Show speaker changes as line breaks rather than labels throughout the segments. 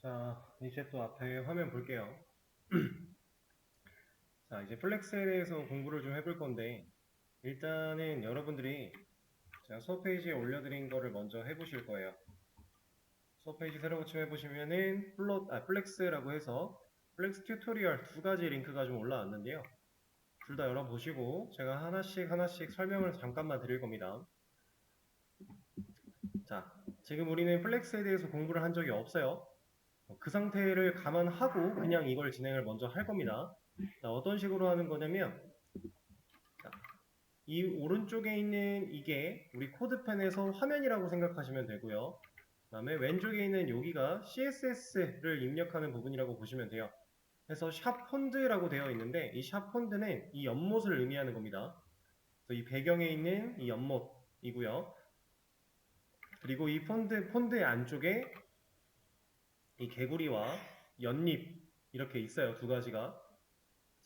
자, 이제 또 앞에 화면 볼게요. 자, 이제 플렉스에 대해서 공부를 좀 해볼 건데, 일단은 여러분들이 제가 수업 페이지에 올려드린 거를 먼저 해보실 거예요. 수업 페이지 새로 고침해 보시면은 플렉스라고 해서 플렉스 튜토리얼 두 가지 링크가 좀 올라왔는데요. 둘 다 열어보시고 제가 하나씩 설명을 잠깐만 드릴 겁니다. 자, 지금 우리는 플렉스에 대해서 공부를 한 적이 없어요. 그 상태를 감안하고 그냥 이걸 진행을 먼저 할 겁니다. 자, 어떤 식으로 하는 거냐면, 자, 이 오른쪽에 있는 이게 우리 코드펜에서 화면이라고 생각하시면 되고요. 그 다음에 왼쪽에 있는 여기가 CSS를 입력하는 부분이라고 보시면 돼요. 그래서 샵 폰드라고 되어 있는데 이 샵 폰드는 이 연못을 의미하는 겁니다. 그래서 이 배경에 있는 이 연못이고요. 그리고 이 폰드 안쪽에 이 개구리와 연잎 이렇게 있어요. 두 가지가.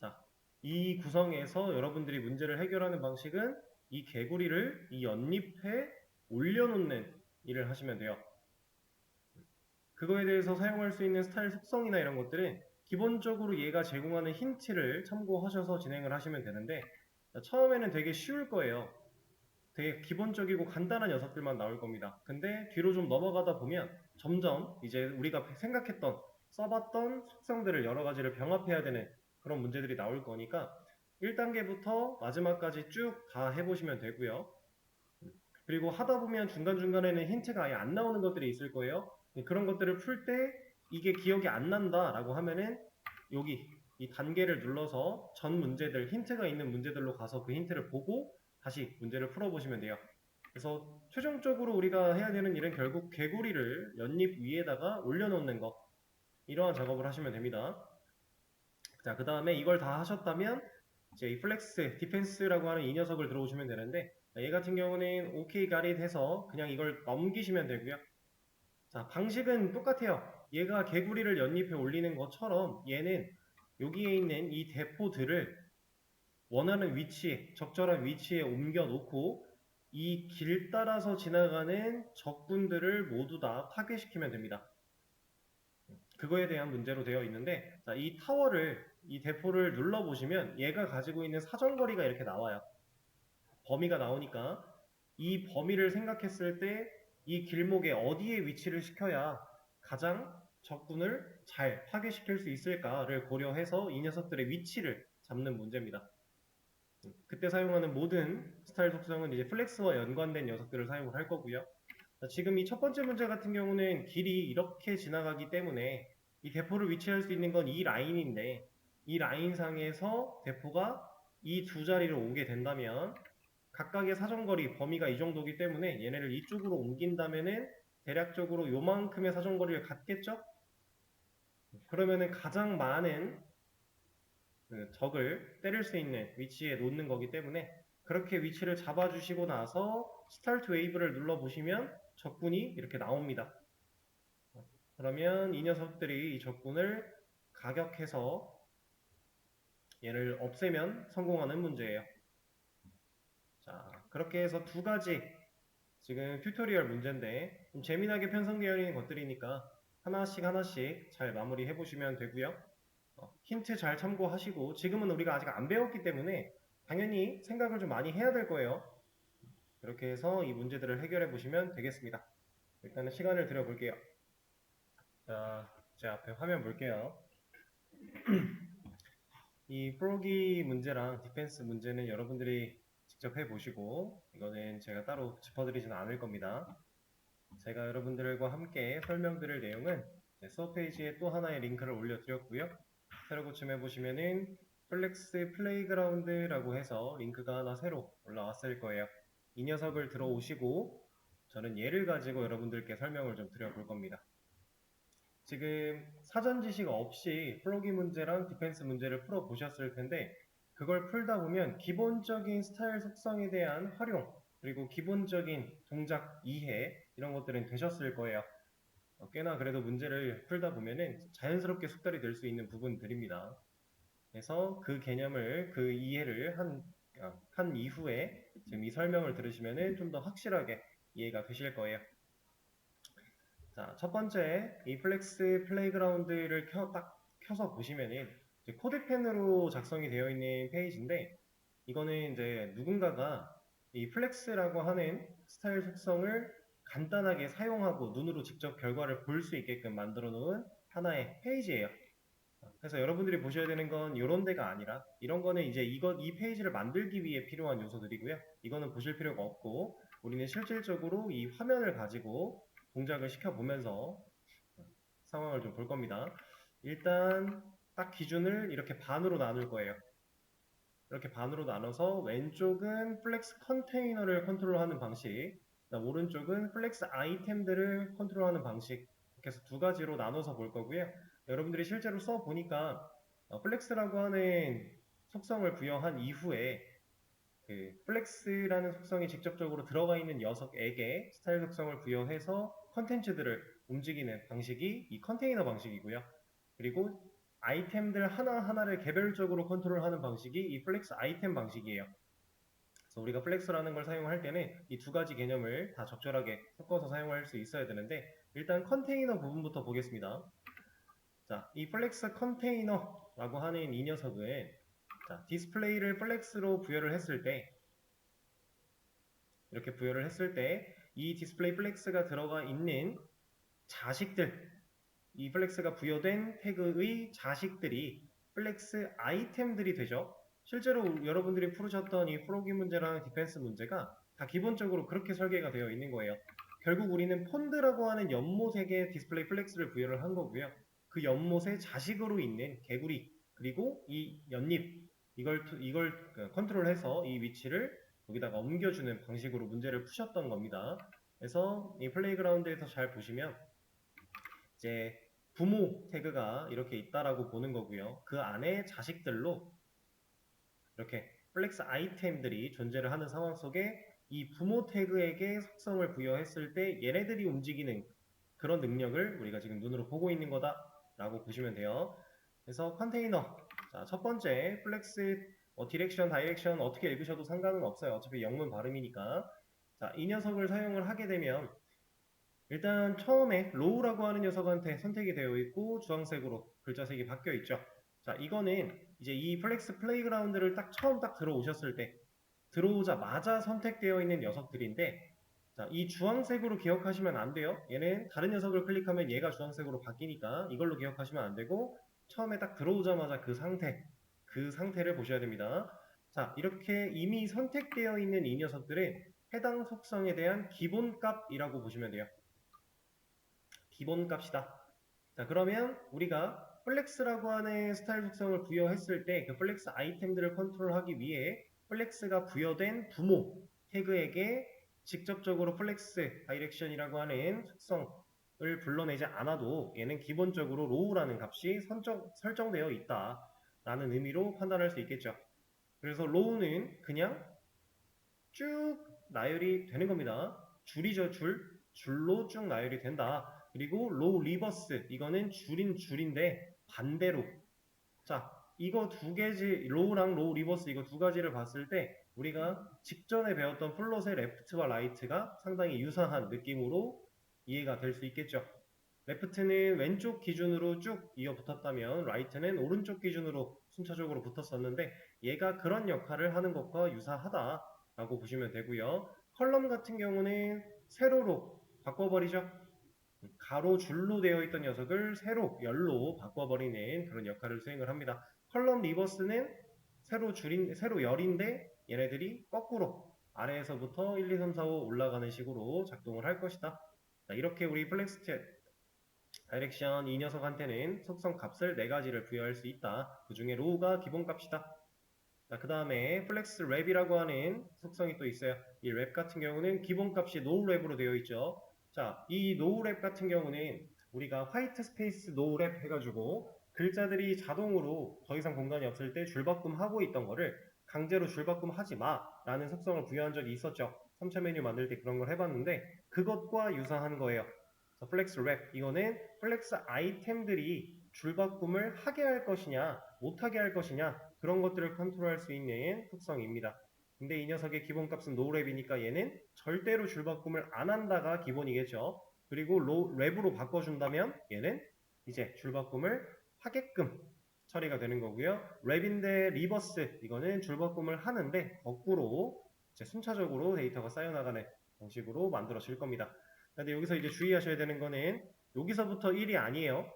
자, 이 구성에서 여러분들이 문제를 해결하는 방식은 이 개구리를 이 연잎에 올려놓는 일을 하시면 돼요. 그거에 대해서 사용할 수 있는 스타일 속성이나 이런 것들은 기본적으로 얘가 제공하는 힌트를 참고하셔서 진행을 하시면 되는데, 처음에는 되게 쉬울 거예요. 되게 기본적이고 간단한 녀석들만 나올 겁니다. 근데 뒤로 좀 넘어가다 보면 점점 이제 우리가 생각했던 써봤던 속성들을 여러 가지를 병합해야 되는 그런 문제들이 나올 거니까 1단계부터 마지막까지 쭉 다 해보시면 되고요. 그리고 하다 보면 중간중간에는 힌트가 아예 안 나오는 것들이 있을 거예요. 그런 것들을 풀 때 이게 기억이 안 난다 라고 하면은 여기 이 단계를 눌러서 전 문제들, 힌트가 있는 문제들로 가서 그 힌트를 보고 다시 문제를 풀어보시면 돼요. 그래서 최종적으로 우리가 해야 되는 일은 결국 개구리를 연잎 위에다가 올려놓는 거, 이러한 작업을 하시면 됩니다. 자, 그 다음에 이걸 다 하셨다면 이제 이 플렉스, 디펜스라고 하는 이 녀석을 들어오시면 되는데, 얘 같은 경우는 OK 가릿 해서 그냥 이걸 넘기시면 되고요. 자, 방식은 똑같아요. 얘가 개구리를 연잎에 올리는 것처럼 얘는 여기에 있는 이 대포들을 원하는 위치에, 적절한 위치에 옮겨 놓고 이 길 따라서 지나가는 적군들을 모두 다 파괴시키면 됩니다. 그거에 대한 문제로 되어 있는데, 자, 이 타워를, 이 대포를 눌러보시면 얘가 가지고 있는 사정거리가 이렇게 나와요. 범위가 나오니까 이 범위를 생각했을 때 이 길목에 어디에 위치를 시켜야 가장 적군을 잘 파괴시킬 수 있을까를 고려해서 이 녀석들의 위치를 잡는 문제입니다. 그때 사용하는 모든 스타일 속성은 이제 플렉스와 연관된 녀석들을 사용을 할 거고요. 지금 이 첫 번째 문제 같은 경우는 길이 이렇게 지나가기 때문에 이 대포를 위치할 수 있는 건 이 라인인데 이 라인상에서 대포가 이 두 자리를 오게 된다면 각각의 사정거리 범위가 이 정도이기 때문에 얘네를 이쪽으로 옮긴다면은 대략적으로 요만큼의 사정거리를 갖겠죠? 그러면은 가장 많은 그 적을 때릴 수 있는 위치에 놓는 거기 때문에 그렇게 위치를 잡아주시고 나서 스타트 웨이브를 눌러보시면 적군이 이렇게 나옵니다. 그러면 이 녀석들이 이 적군을 가격해서 얘를 없애면 성공하는 문제예요. 자, 그렇게 해서 두 가지 지금 튜토리얼 문제인데 좀 재미나게 편성되어 있는 것들이니까 하나씩 잘 마무리해 보시면 되고요. 힌트 잘 참고하시고 지금은 우리가 아직 안 배웠기 때문에 당연히 생각을 좀 많이 해야 될 거예요. 그렇게 해서 이 문제들을 해결해 보시면 되겠습니다. 일단은 시간을 들여 볼게요. 자, 제 앞에 화면 볼게요. 이 프로기 문제랑 디펜스 문제는 여러분들이 직접 해보시고 이거는 제가 따로 짚어드리지는 않을 겁니다. 제가 여러분들과 함께 설명드릴 내용은 수업 페이지에 또 하나의 링크를 올려드렸고요. 새로 고침해 보시면은 플렉스 플레이그라운드라고 해서 링크가 하나 새로 올라왔을 거예요. 이 녀석을 들어오시고 저는 얘를 가지고 여러분들께 설명을 좀 드려볼 겁니다. 지금 사전 지식 없이 플로기 문제랑 디펜스 문제를 풀어 보셨을 텐데 그걸 풀다 보면 기본적인 스타일 속성에 대한 활용 그리고 기본적인 동작 이해 이런 것들은 되셨을 거예요. 꽤나 그래도 문제를 풀다 보면은 자연스럽게 숙달이 될 수 있는 부분들입니다. 그래서 그 개념을 그 이해를 한 이후에 지금 이 설명을 들으시면은 좀 더 확실하게 이해가 되실 거예요. 자, 첫 번째 이 플렉스 플레이그라운드를 딱 켜서 보시면은 이제 코드펜으로 작성이 되어 있는 페이지인데, 이거는 이제 누군가가 이 플렉스라고 하는 스타일 속성을 간단하게 사용하고 눈으로 직접 결과를 볼 수 있게끔 만들어 놓은 하나의 페이지예요. 그래서 여러분들이 보셔야 되는 건 이런 데가 아니라, 이런 거는 이제 이 페이지를 만들기 위해 필요한 요소들이고요. 이거는 보실 필요가 없고, 우리는 실질적으로 이 화면을 가지고 동작을 시켜보면서 상황을 좀 볼 겁니다. 일단 딱 기준을 이렇게 반으로 나눌 거예요. 이렇게 반으로 나눠서 왼쪽은 플렉스 컨테이너를 컨트롤하는 방식, 오른쪽은 플렉스 아이템들을 컨트롤하는 방식, 이렇게 해서 두 가지로 나눠서 볼 거고요. 여러분들이 실제로 써보니까 플렉스라고 하는 속성을 부여한 이후에 그 플렉스라는 속성이 직접적으로 들어가 있는 녀석에게 스타일 속성을 부여해서 컨텐츠들을 움직이는 방식이 이 컨테이너 방식이고요. 그리고 아이템들 하나하나를 개별적으로 컨트롤하는 방식이 이 플렉스 아이템 방식이에요. 그래서 우리가 플렉스라는 걸 사용할 때는 이 두 가지 개념을 다 적절하게 섞어서 사용할 수 있어야 되는데, 일단 컨테이너 부분부터 보겠습니다. 자, 이 플렉스 컨테이너라고 하는 이 녀석은 자, 디스플레이를 플렉스로 부여를 했을 때, 이렇게 부여를 했을 때 이 디스플레이 플렉스가 들어가 있는 자식들, 이 플렉스가 부여된 태그의 자식들이 플렉스 아이템들이 되죠. 실제로 여러분들이 풀으셨던 이 프로기 문제랑 디펜스 문제가 다 기본적으로 그렇게 설계가 되어 있는 거예요. 결국 우리는 폰드라고 하는 연못에게 디스플레이 플렉스를 부여를 한 거고요. 그 연못의 자식으로 있는 개구리, 그리고 이 연잎, 이걸 컨트롤해서 이 위치를 여기다가 옮겨주는 방식으로 문제를 푸셨던 겁니다. 그래서 이 플레이그라운드에서 잘 보시면 이제 부모 태그가 이렇게 있다라고 보는 거고요. 그 안에 자식들로 이렇게 플렉스 아이템들이 존재를 하는 상황 속에 이 부모 태그에게 속성을 부여했을 때 얘네들이 움직이는 그런 능력을 우리가 지금 눈으로 보고 있는 거다라고 보시면 돼요. 그래서 컨테이너, 자, 첫 번째 플렉스 디렉션, 다이렉션 어떻게 읽으셔도 상관은 없어요. 어차피 영문 발음이니까. 자, 이 녀석을 사용을 하게 되면 일단 처음에 로우라고 하는 녀석한테 선택이 되어 있고 주황색으로 글자색이 바뀌어 있죠. 자, 이거는 이제 이 플렉스 플레이그라운드를 처음 들어오셨을 때 들어오자마자 선택되어 있는 녀석들인데, 자, 이 주황색으로 기억하시면 안 돼요. 얘는 다른 녀석을 클릭하면 얘가 주황색으로 바뀌니까 이걸로 기억하시면 안 되고, 처음에 딱 들어오자마자 그 상태를 보셔야 됩니다. 자, 이렇게 이미 선택되어 있는 이 녀석들은 해당 속성에 대한 기본값이라고 보시면 돼요. 기본값이다. 자, 그러면 우리가 플렉스라고 하는 스타일 속성을 부여했을 때 그 플렉스 아이템들을 컨트롤하기 위해 플렉스가 부여된 부모 태그에게 직접적으로 플렉스 다이렉션이라고 하는 속성을 불러내지 않아도 얘는 기본적으로 로우라는 값이 설정되어 있다 라는 의미로 판단할 수 있겠죠. 그래서 로우는 그냥 쭉 나열이 되는 겁니다. 줄이죠, 줄로 쭉 나열이 된다. 그리고 로우 리버스, 이거는 줄인데 반대로. 자, 이거 두 개지, 로우랑 로우 리버스 이거 두 가지를 봤을 때 우리가 직전에 배웠던 플롯의 레프트와 라이트가 상당히 유사한 느낌으로 이해가 될 수 있겠죠. 레프트는 왼쪽 기준으로 쭉 이어 붙었다면 라이트는 오른쪽 기준으로 순차적으로 붙었었는데, 얘가 그런 역할을 하는 것과 유사하다라고 보시면 되고요. 컬럼 같은 경우는 세로로 바꿔버리죠. 가로 줄로 되어 있던 녀석을 세로 열로 바꿔버리는 그런 역할을 수행을 합니다. 컬럼 리버스는 세로 열인데 얘네들이 거꾸로 아래에서부터 1, 2, 3, 4, 5 올라가는 식으로 작동을 할 것이다. 자, 이렇게 우리 플렉스 다이렉션 이 녀석한테는 속성 값을 4가지를 부여할 수 있다. 그 중에 로우가 기본값이다. 그 다음에 플렉스 랩이라고 하는 속성이 또 있어요. 이 랩 같은 경우는 기본값이 노우랩으로 되어 있죠. 자, 이 노우랩 같은 경우는 우리가 화이트 스페이스 노우랩 해가지고 글자들이 자동으로 더 이상 공간이 없을 때 줄바꿈하고 있던 거를 강제로 줄바꿈 하지 마 라는 속성을 부여한 적이 있었죠. 3차 메뉴 만들 때 그런 걸 해봤는데 그것과 유사한 거예요. 플렉스 랩, 이거는 플렉스 아이템들이 줄바꿈을 하게 할 것이냐 못하게 할 것이냐 그런 것들을 컨트롤할 수 있는 특성입니다. 근데 이 녀석의 기본값은 노랩이니까 얘는 절대로 줄바꿈을 안 한다가 기본이겠죠. 그리고 랩으로 바꿔준다면 얘는 이제 줄바꿈을 하게끔 처리가 되는 거고요. 랩인데 리버스 이거는 줄바꿈을 하는데 거꾸로 이제 순차적으로 데이터가 쌓여나가는 방식으로 만들어질 겁니다. 근데 여기서 이제 주의하셔야 되는 거는 여기서부터 1이 아니에요.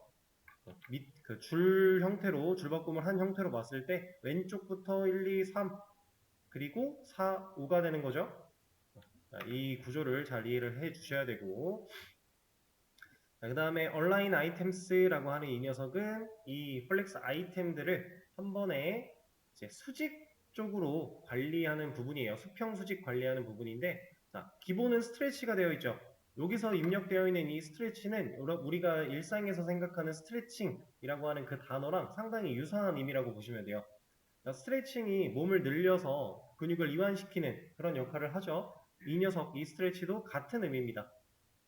그 줄 형태로 줄바꿈을 한 형태로 봤을 때 왼쪽부터 1, 2, 3 그리고 4, 5가 되는 거죠. 이 구조를 잘 이해를 해 주셔야 되고 그 다음에 온라인 아이템스라고 하는 이 녀석은 이 플렉스 아이템들을 한 번에 이제 수직 쪽으로 관리하는 부분이에요. 수평 수직 관리하는 부분인데 자, 기본은 스트레치가 되어 있죠. 여기서 입력되어 있는 이 스트레치는 우리가 일상에서 생각하는 스트레칭이라고 하는 그 단어랑 상당히 유사한 의미라고 보시면 돼요. 스트레칭이 몸을 늘려서 근육을 이완시키는 그런 역할을 하죠. 이 녀석, 이 스트레치도 같은 의미입니다.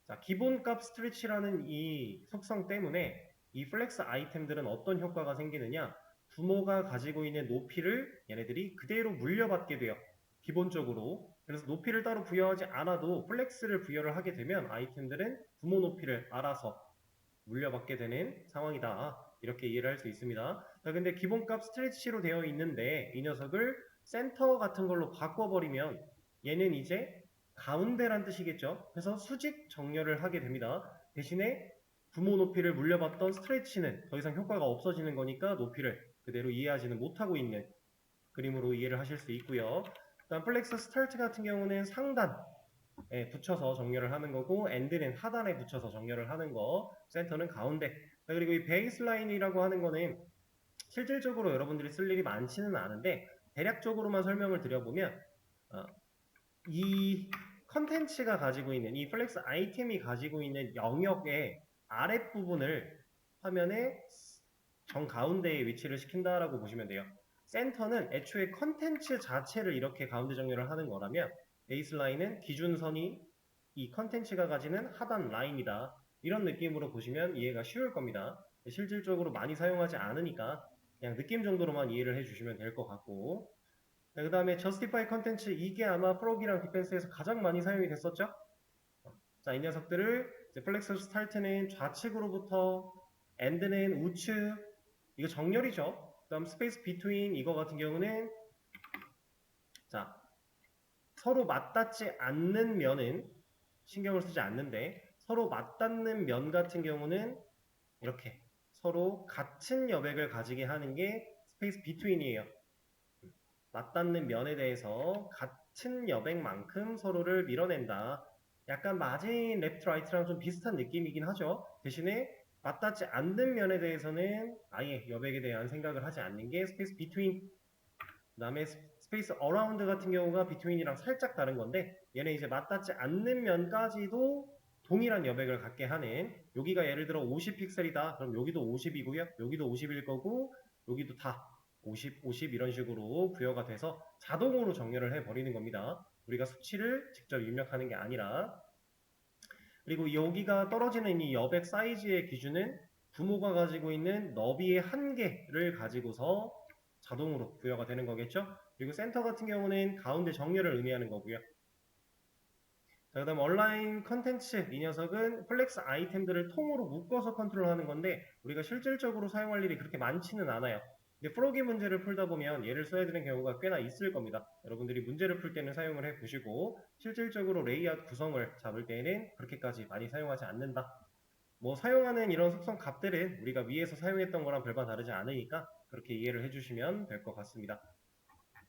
자, 기본값 스트레치라는 이 속성 때문에 이 플렉스 아이템들은 어떤 효과가 생기느냐? 부모가 가지고 있는 높이를 얘네들이 그대로 물려받게 돼요. 기본적으로. 그래서 높이를 따로 부여하지 않아도 플렉스를 부여를 하게 되면 아이템들은 부모 높이를 알아서 물려받게 되는 상황이다. 이렇게 이해를 할 수 있습니다. 자, 근데 기본값 스트레치로 되어 있는데 이 녀석을 센터 같은 걸로 바꿔버리면 얘는 이제 가운데란 뜻이겠죠. 그래서 수직 정렬을 하게 됩니다. 대신에 부모 높이를 물려받던 스트레치는 더 이상 효과가 없어지는 거니까 높이를 그대로 이해하지는 못하고 있는 그림으로 이해를 하실 수 있고요. 다음 플렉스 스타트 같은 경우는 상단에 붙여서 정렬을 하는 거고 엔드는 하단에 붙여서 정렬을 하는 거, 센터는 가운데. 그리고 이 베이스라인이라고 하는 거는 실질적으로 여러분들이 쓸 일이 많지는 않은데 대략적으로만 설명을 드려보면 이 컨텐츠가 가지고 있는 이 플렉스 아이템이 가지고 있는 영역의 아랫부분을 화면의 정가운데에 위치를 시킨다라고 보시면 돼요. 센터는 애초에 컨텐츠 자체를 이렇게 가운데 정렬을 하는 거라면 베이스라인은 기준선이 이 컨텐츠가 가지는 하단 라인이다. 이런 느낌으로 보시면 이해가 쉬울 겁니다. 실질적으로 많이 사용하지 않으니까 그냥 느낌 정도로만 이해를 해주시면 될 것 같고 그 다음에 justify 컨텐츠 이게 아마 프로기랑 디펜스에서 가장 많이 사용이 됐었죠? 자, 이 녀석들을 플렉스 스타트는 좌측으로부터 end는 우측 이거 정렬이죠. 그 다음 스페이스 비트윈 이거 같은 경우는 자 서로 맞닿지 않는 면은 신경을 쓰지 않는데 서로 맞닿는 면 같은 경우는 이렇게 서로 같은 여백을 가지게 하는 게 스페이스 비트윈이에요. 맞닿는 면에 대해서 같은 여백만큼 서로를 밀어낸다. 약간 마진 레프트 라이트랑 좀 비슷한 느낌이긴 하죠. 대신에 맞닿지 않는 면에 대해서는 아예 여백에 대한 생각을 하지 않는 게 스페이스 비트윈. 그 다음에 스페이스 어라운드 같은 경우가 비트윈이랑 살짝 다른 건데 얘는 이제 맞닿지 않는 면까지도 동일한 여백을 갖게 하는 여기가 예를 들어 50픽셀이다. 그럼 여기도 50이고요. 여기도 50일 거고 여기도 다 50, 50 이런 식으로 부여가 돼서 자동으로 정렬을 해버리는 겁니다. 우리가 수치를 직접 입력하는 게 아니라 그리고 여기가 떨어지는 이 여백 사이즈의 기준은 부모가 가지고 있는 너비의 한계를 가지고서 자동으로 부여가 되는 거겠죠. 그리고 센터 같은 경우는 가운데 정렬을 의미하는 거고요. 자, 그 다음 온라인 컨텐츠 이 녀석은 플렉스 아이템들을 통으로 묶어서 컨트롤하는 건데 우리가 실질적으로 사용할 일이 그렇게 많지는 않아요. 근데 프로기 문제를 풀다 보면 얘를 써야 되는 경우가 꽤나 있을 겁니다. 여러분들이 문제를 풀 때는 사용을 해보시고 실질적으로 레이아웃 구성을 잡을 때는 그렇게까지 많이 사용하지 않는다. 뭐 사용하는 이런 속성 값들은 우리가 위에서 사용했던 거랑 별반 다르지 않으니까 그렇게 이해를 해주시면 될 것 같습니다.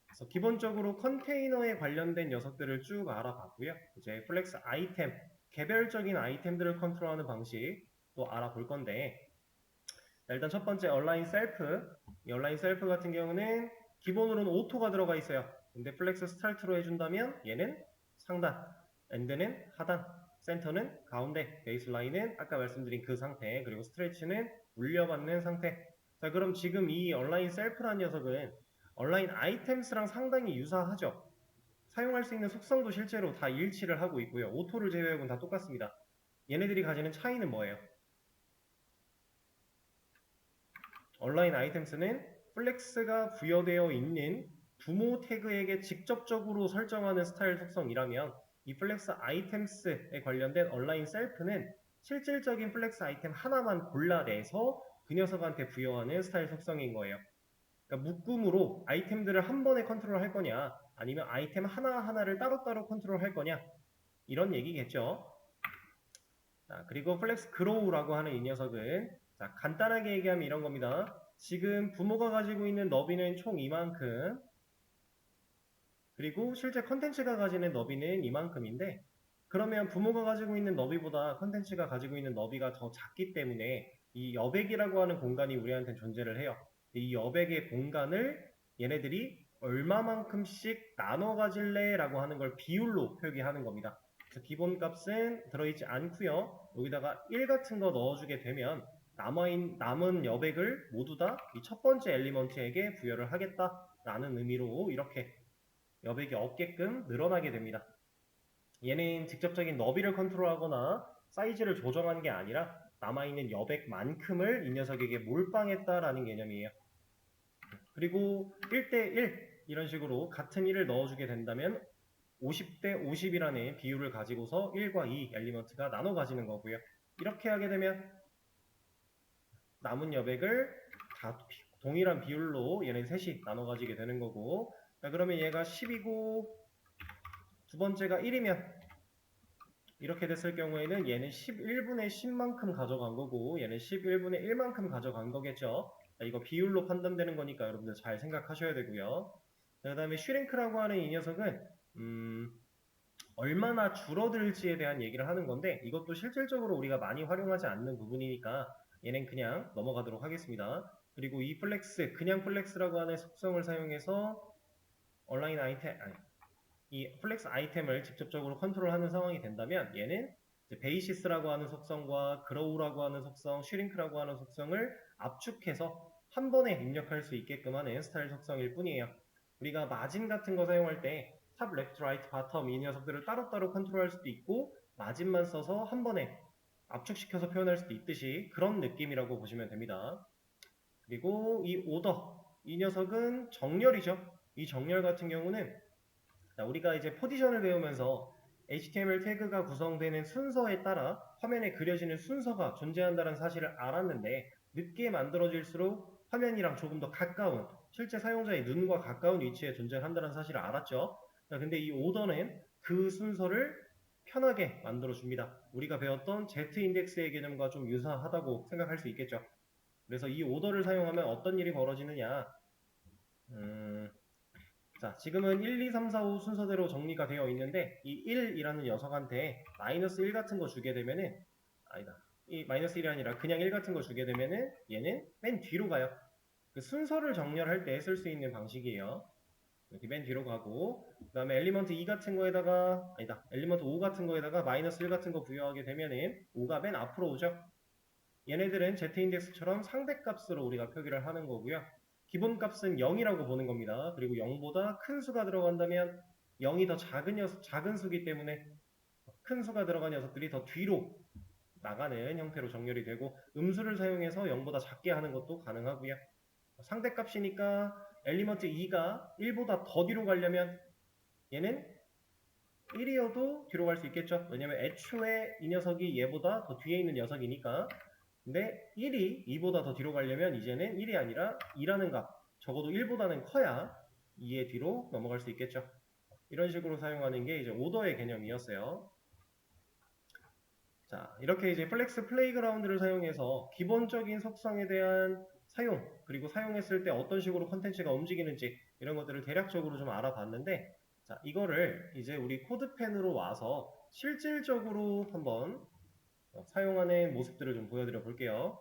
그래서 기본적으로 컨테이너에 관련된 녀석들을 쭉 알아봤고요. 이제 플렉스 아이템, 개별적인 아이템들을 컨트롤하는 방식 또 알아볼 건데 일단 첫 번째 온라인 셀프 이 온라인 셀프 같은 경우는 기본으로는 오토가 들어가 있어요. 근데 플렉스 스타트로 해준다면 얘는 상단, 엔드는 하단, 센터는 가운데, 베이스라인은 아까 말씀드린 그 상태, 그리고 스트레치는 물려받는 상태. 자, 그럼 지금 이 온라인 셀프라는 녀석은 온라인 아이템스랑 상당히 유사하죠. 사용할 수 있는 속성도 실제로 다 일치를 하고 있고요. 오토를 제외하고는 다 똑같습니다. 얘네들이 가지는 차이는 뭐예요? 온라인 아이템스는 플렉스가 부여되어 있는 부모 태그에게 직접적으로 설정하는 스타일 속성이라면 이 플렉스 아이템스에 관련된 온라인 셀프는 실질적인 플렉스 아이템 하나만 골라내서 그 녀석한테 부여하는 스타일 속성인 거예요. 그러니까 묶음으로 아이템들을 한 번에 컨트롤 할 거냐, 아니면 아이템 하나하나를 따로따로 컨트롤 할 거냐, 이런 얘기겠죠. 자, 그리고 플렉스 그로우라고 하는 이 녀석은, 자, 간단하게 얘기하면 이런 겁니다. 지금 부모가 가지고 있는 너비는 총 이만큼, 그리고 실제 컨텐츠가 가지는 너비는 이만큼인데, 그러면 부모가 가지고 있는 너비보다 컨텐츠가 가지고 있는 너비가 더 작기 때문에 이 여백이라고 하는 공간이 우리한테 존재를 해요. 이 여백의 공간을 얘네들이 얼마만큼씩 나눠 가질래 라고 하는 걸 비율로 표기하는 겁니다. 그래서 기본 값은 들어있지 않고요. 여기다가 1 같은 거 넣어주게 되면 남은 여백을 모두 다 이 첫 번째 엘리먼트에게 부여를 하겠다라는 의미로 이렇게 여백이 없게끔 늘어나게 됩니다. 얘는 직접적인 너비를 컨트롤하거나 사이즈를 조정하는 게 아니라 남아있는 여백만큼을 이 녀석에게 몰빵했다라는 개념이에요. 그리고 1대1 이런 식으로 같은 1을 넣어주게 된다면 50대 50이라는 비율을 가지고서 1과 2 엘리먼트가 나눠 가지는 거고요. 이렇게 하게 되면 남은 여백을 다 동일한 비율로 얘네 셋이 나눠 가지게 되는 거고, 자, 그러면 얘가 10이고 두 번째가 1이면 이렇게 됐을 경우에는 얘는 11분의 10만큼 가져간 거고 얘는 11분의 1만큼 가져간 거겠죠. 자, 이거 비율로 판단되는 거니까 여러분들 잘 생각하셔야 되고요. 그 다음에 슈링크라고 하는 이 녀석은 얼마나 줄어들지에 대한 얘기를 하는 건데, 이것도 실질적으로 우리가 많이 활용하지 않는 부분이니까 얘는 그냥 넘어가도록 하겠습니다. 그리고 이 플렉스, 그냥 플렉스라고 하는 속성을 사용해서 온라인 아이템, 이 플렉스 아이템을 직접적으로 컨트롤하는 상황이 된다면 얘는 이제 베이시스라고 하는 속성과 그로우라고 하는 속성, 슈링크라고 하는 속성을 압축해서 한 번에 입력할 수 있게끔 하는 스타일 속성일 뿐이에요. 우리가 마진 같은 거 사용할 때 탑, 레프트, 라이트, 바텀 이 녀석들을 따로따로 컨트롤할 수도 있고 마진만 써서 한 번에 압축시켜서 표현할 수도 있듯이 그런 느낌이라고 보시면 됩니다. 그리고 이 오더, 이 녀석은 정렬이죠. 이 정렬 같은 경우는 우리가 이제 포지션을 배우면서 HTML 태그가 구성되는 순서에 따라 화면에 그려지는 순서가 존재한다는 사실을 알았는데, 늦게 만들어질수록 화면이랑 조금 더 가까운, 실제 사용자의 눈과 가까운 위치에 존재한다는 사실을 알았죠. 근데 이 오더는 그 순서를 편하게 만들어줍니다. 우리가 배웠던 Z-인덱스의 개념과 좀 유사하다고 생각할 수 있겠죠. 그래서 이 오더를 사용하면 어떤 일이 벌어지느냐, 자, 지금은 1, 2, 3, 4, 5 순서대로 정리가 되어 있는데 이 1이라는 녀석한테 마이너스 1 같은 거 주게 되면은, 아니다, 이 마이너스 1이 아니라 그냥 1 같은 거 주게 되면은 얘는 맨 뒤로 가요. 그 순서를 정렬할 때 쓸 수 있는 방식이에요. 이렇게 맨 뒤로 가고, 그 다음에 엘리먼트 2 같은 거에다가, 아니다, 엘리먼트 5 같은 거에다가 마이너스 1 같은 거 부여하게 되면은 5가 맨 앞으로 오죠. 얘네들은 Z인덱스처럼 상대값으로 우리가 표기를 하는 거고요. 기본 값은 0이라고 보는 겁니다. 그리고 0보다 큰 수가 들어간다면 0이 더 작은 수기 때문에 큰 수가 들어간 녀석들이 더 뒤로 나가는 형태로 정렬이 되고, 음수를 사용해서 0보다 작게 하는 것도 가능하고요. 상대값이니까 엘리먼트 2가 1보다 더 뒤로 가려면 얘는 1이어도 뒤로 갈 수 있겠죠. 왜냐면 애초에 이 녀석이 얘보다 더 뒤에 있는 녀석이니까. 근데 1이 2보다 더 뒤로 가려면 이제는 1이 아니라 2라는 값, 적어도 1보다는 커야 2의 뒤로 넘어갈 수 있겠죠. 이런 식으로 사용하는 게 이제 오더의 개념이었어요. 자, 이렇게 이제 플렉스 플레이그라운드를 사용해서 기본적인 속성에 대한 사용, 그리고 사용했을 때 어떤 식으로 컨텐츠가 움직이는지 이런 것들을 대략적으로 좀 알아봤는데, 자, 이거를 이제 우리 코드펜으로 와서 실질적으로 한번 사용하는 모습들을 좀 보여드려 볼게요.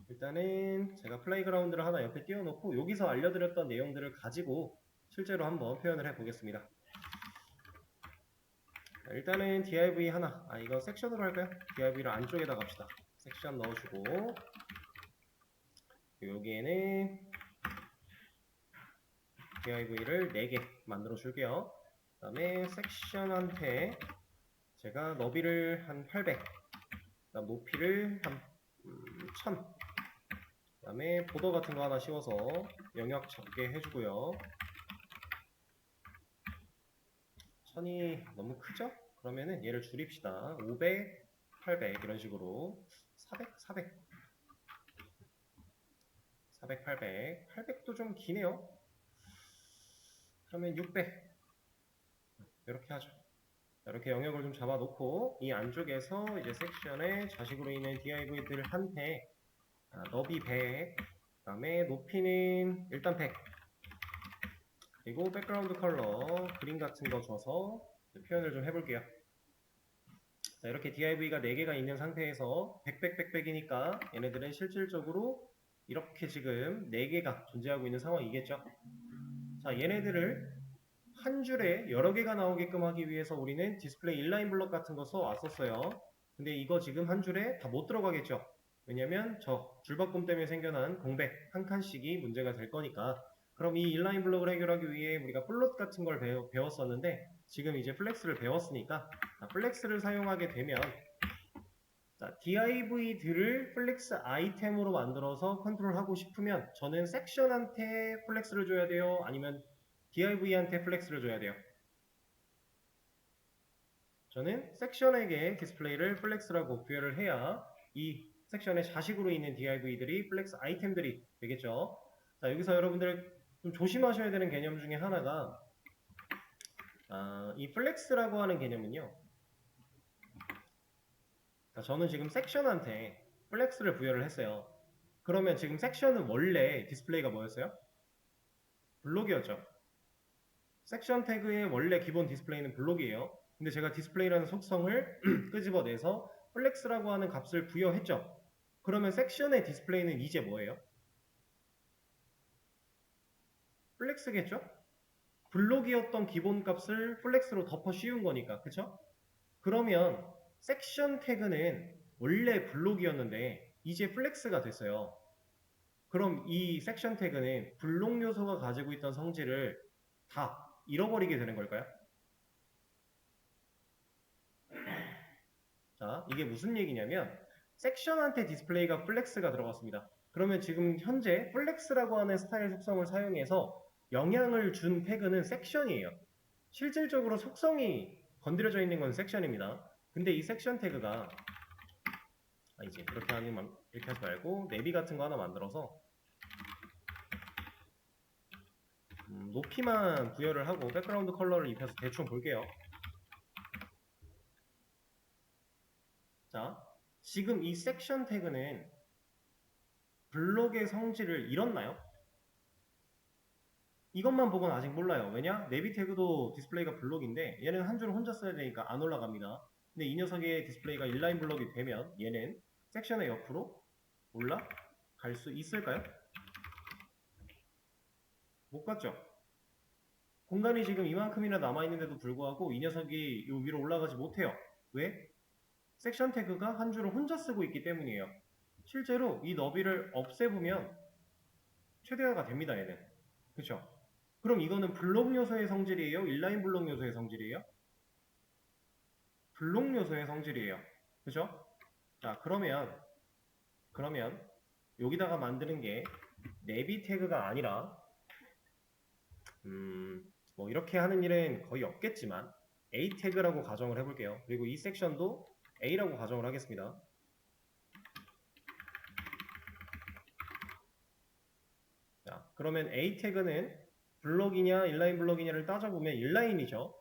일단은 제가 플레이그라운드를 하나 옆에 띄워놓고 여기서 알려드렸던 내용들을 가지고 실제로 한번 표현을 해보겠습니다. 일단은 div 하나, 이거 섹션으로 할까요? div를 안쪽에다 갑시다. 섹션 넣어주고, 여기에는 div를 4개 만들어 줄게요. 그 다음에 섹션한테 제가 너비를 한 800, 그다음 높이를 한 1000, 그 다음에 보더 같은 거 하나 씌워서 영역 적게 해주고요. 1000이 너무 크죠? 그러면은 얘를 줄입시다. 500, 800 이런 식으로 400, 800 800도 좀 기네요. 그러면 600 이렇게 하죠. 이렇게 영역을 좀 잡아놓고 이 안쪽에서 이제 섹션에 자식으로 있는 div들한테 너비 100, 그 다음에 높이는 일단 100, 그리고 백그라운드 컬러 그린 같은 거 줘서 표현을 좀 해볼게요. 자, 이렇게 div가 4개가 있는 상태에서 100, 100, 100이니까 얘네들은 실질적으로 이렇게 지금 4개가 존재하고 있는 상황이겠죠. 자, 얘네들을 한 줄에 여러 개가 나오게끔 하기 위해서 우리는 디스플레이 인라인 블럭 같은 거 써왔었어요. 근데 이거 지금 한 줄에 다 못 들어가겠죠. 왜냐면 저 줄바꿈 때문에 생겨난 공백 한 칸씩이 문제가 될 거니까. 그럼 이 인라인 블럭을 해결하기 위해 우리가 플롯 같은 걸 배웠었는데 지금 이제 플렉스를 배웠으니까 플렉스를 사용하게 되면 div들을 플렉스 아이템으로 만들어서 컨트롤하고 싶으면 저는 섹션한테 플렉스를 줘야 돼요? 아니면 div한테 플렉스를 줘야 돼요? 저는 섹션에게 디스플레이를 플렉스라고 부여를 해야 이 섹션의 자식으로 있는 div들이 플렉스 아이템들이 되겠죠. 자, 여기서 여러분들 좀 조심하셔야 되는 개념 중에 하나가 이 플렉스라고 하는 개념은요. 저는 지금 섹션한테 플렉스를 부여를 했어요. 그러면 지금 섹션은 원래 디스플레이가 뭐였어요? 블록이었죠. 섹션 태그의 원래 기본 디스플레이는 블록이에요. 근데 제가 디스플레이라는 속성을 끄집어내서 플렉스라고 하는 값을 부여했죠. 그러면 섹션의 디스플레이는 이제 뭐예요? 플렉스겠죠? 블록이었던 기본 값을 플렉스로 덮어 씌운 거니까, 그쵸? 그러면 섹션 태그는 원래 블록이었는데 이제 플렉스가 됐어요. 그럼 이 섹션 태그는 블록 요소가 가지고 있던 성질을 다 잃어버리게 되는 걸까요? 자, 이게 무슨 얘기냐면 섹션한테 디스플레이가 플렉스가 들어갔습니다. 그러면 지금 현재 플렉스라고 하는 스타일 속성을 사용해서 영향을 준 태그는 섹션이에요. 실질적으로 속성이 건드려져 있는 건 섹션입니다. 근데 이 섹션 태그가 이제 이렇게 하지 말고 내비 같은 거 하나 만들어서 높이만 부여를 하고 백그라운드 컬러를 입혀서 대충 볼게요. 자, 지금 이 섹션 태그는 블록의 성질을 잃었나요? 이것만 보고는 아직 몰라요. 왜냐? 내비 태그도 디스플레이가 블록인데 얘는 한 줄을 혼자 써야 되니까 안 올라갑니다. 근데 이 녀석의 디스플레이가 인라인 블록이 되면 얘는 섹션의 옆으로 올라갈 수 있을까요? 못 갔죠? 공간이 지금 이만큼이나 남아있는데도 불구하고 이 녀석이 이 위로 올라가지 못해요. 왜? 섹션 태그가 한 줄을 혼자 쓰고 있기 때문이에요. 실제로 이 너비를 없애보면 최대화가 됩니다, 얘는. 그쵸? 그럼 이거는 블록 요소의 성질이에요? 인라인 블록 요소의 성질이에요? 블록 요소의 성질이에요. 그죠? 자, 그러면 여기다가 만드는 게 내비 태그가 아니라 뭐 이렇게 하는 일은 거의 없겠지만 A 태그라고 가정을 해볼게요. 그리고 이 섹션도 A라고 가정을 하겠습니다. 자, 그러면 A 태그는 블록이냐 인라인 블록이냐를 따져보면 인라인이죠.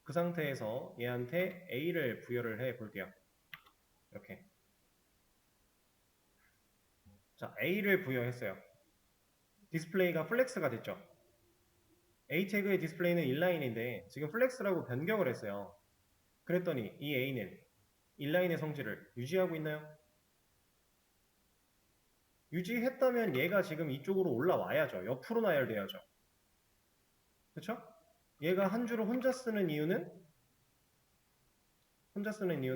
그 상태에서 얘한테 A를 부여를 해 볼게요. 이렇게. 자, A를 부여했어요. 디스플레이가 플렉스가 됐죠. A 태그의 디스플레이는 인라인인데 지금 플렉스라고 변경을 했어요. 그랬더니 이 A는 인라인의 성질을 유지하고 있나요? 유지했다면 얘가 지금 이쪽으로 올라와야죠. 옆으로 나열돼야죠. 그쵸? 얘가 한 줄을 혼자 쓰는 이유는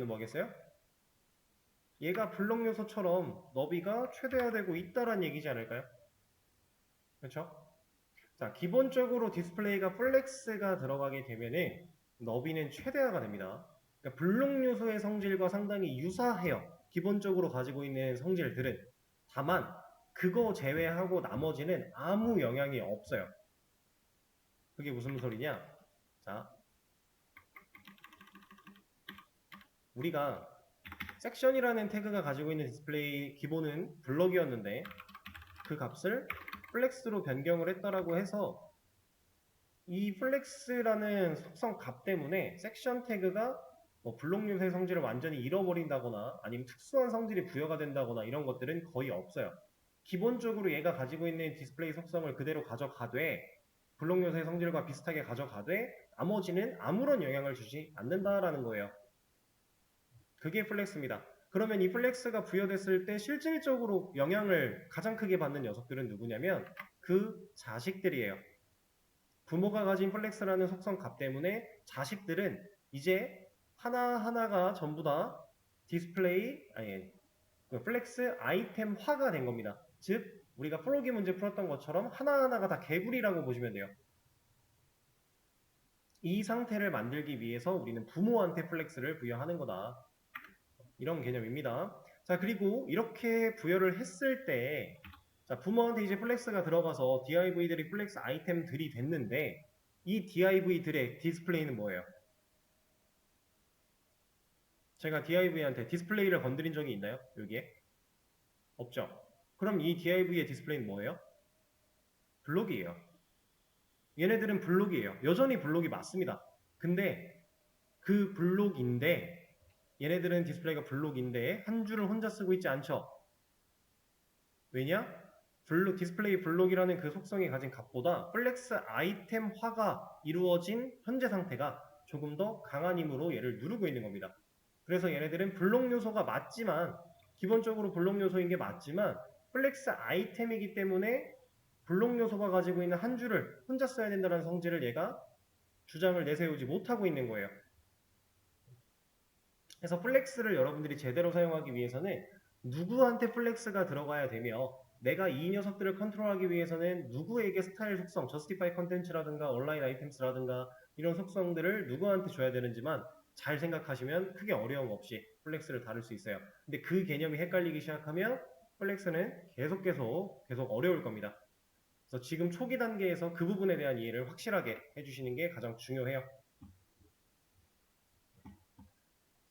뭐겠어요? 얘가 블록 요소처럼 너비가 최대화되고 있다란 얘기지 않을까요? 그렇죠? 자, 기본적으로 디스플레이가 플렉스가 들어가게 되면은 너비는 최대화가 됩니다. 그러니까 블록 요소의 성질과 상당히 유사해요. 기본적으로 가지고 있는 성질들은. 다만 그거 제외하고 나머지는 아무 영향이 없어요. 그게 무슨 소리냐? 자, 우리가 섹션이라는 태그가 가지고 있는 디스플레이 기본은 블럭이었는데 그 값을 플렉스로 변경을 했다라고 해서 이 플렉스라는 속성 값 때문에 섹션 태그가 뭐 블록 요소의 성질을 완전히 잃어버린다거나 아니면 특수한 성질이 부여가 된다거나 이런 것들은 거의 없어요. 기본적으로 얘가 가지고 있는 디스플레이 속성을 그대로 가져가되 블록 요소의 성질과 비슷하게 가져가되 나머지는 아무런 영향을 주지 않는다라는 거예요. 그게 플렉스입니다. 그러면 이 플렉스가 부여됐을 때 실질적으로 영향을 가장 크게 받는 녀석들은 누구냐면 그 자식들이에요. 부모가 가진 플렉스라는 속성 값 때문에 자식들은 이제 하나하나가 전부 다 디스플레이, 아니, 플렉스 아이템화가 된 겁니다. 즉, 우리가 프로기 문제 풀었던 것처럼 하나하나가 다 개구리라고 보시면 돼요. 이 상태를 만들기 위해서 우리는 부모한테 플렉스를 부여하는 거다. 이런 개념입니다. 자, 그리고 이렇게 부여를 했을 때 자, 부모한테 이제 플렉스가 들어가서 div들이 플렉스 아이템들이 됐는데 이 div들의 디스플레이는 뭐예요? 제가 div한테 디스플레이를 건드린 적이 있나요? 여기에? 없죠. 그럼 이 div의 디스플레이는 뭐예요? 블록이에요. 얘네들은 블록이에요. 여전히 블록이 맞습니다. 근데 그 블록인데 얘네들은 디스플레이가 블록인데 한 줄을 혼자 쓰고 있지 않죠? 왜냐? 디스플레이 블록이라는 그 속성이 가진 값보다 플렉스 아이템화가 이루어진 현재 상태가 조금 더 강한 힘으로 얘를 누르고 있는 겁니다. 그래서 얘네들은 블록 요소가 맞지만 기본적으로 블록 요소인 게 맞지만 플렉스 아이템이기 때문에 블록 요소가 가지고 있는 한 줄을 혼자 써야 된다는 성질을 얘가 주장을 내세우지 못하고 있는 거예요. 그래서 플렉스를 여러분들이 제대로 사용하기 위해서는 누구한테 플렉스가 들어가야 되며 내가 이 녀석들을 컨트롤하기 위해서는 누구에게 스타일 속성, 저스티파이 컨텐츠라든가 온라인 아이템스라든가 이런 속성들을 누구한테 줘야 되는지만 잘 생각하시면 크게 어려움 없이 플렉스를 다룰 수 있어요. 근데 그 개념이 헷갈리기 시작하면 플렉스는 계속 어려울 겁니다. 그래서 지금 초기 단계에서 그 부분에 대한 이해를 확실하게 해주시는 게 가장 중요해요.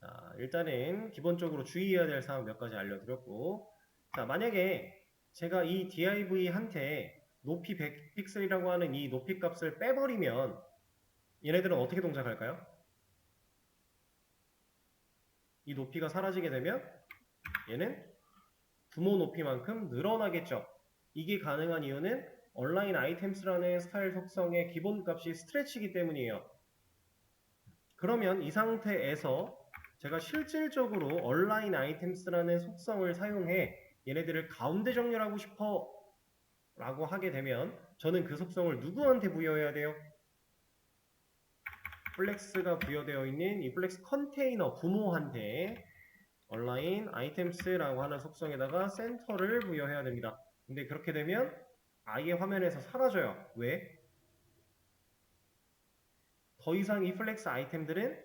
자, 일단은 기본적으로 주의해야 될 사항 몇 가지 알려드렸고 자, 만약에 제가 이 div한테 높이 100픽셀이라고 하는 이 높이 값을 빼버리면 얘네들은 어떻게 동작할까요? 이 높이가 사라지게 되면 얘는 부모 높이만큼 늘어나겠죠. 이게 가능한 이유는 온라인 아이템스라는 스타일 속성의 기본값이 스트레치이기 때문이에요. 그러면 이 상태에서 제가 실질적으로 온라인 아이템스라는 속성을 사용해 얘네들을 가운데 정렬하고 싶어 라고 하게 되면 저는 그 속성을 누구한테 부여해야 돼요? 플렉스가 부여되어 있는 이 플렉스 컨테이너 부모한테 온라인 아이템스라고 하는 속성에다가 센터를 부여해야 됩니다. 근데 그렇게 되면 아예 화면에서 사라져요. 왜? 더 이상 이 플렉스 아이템들은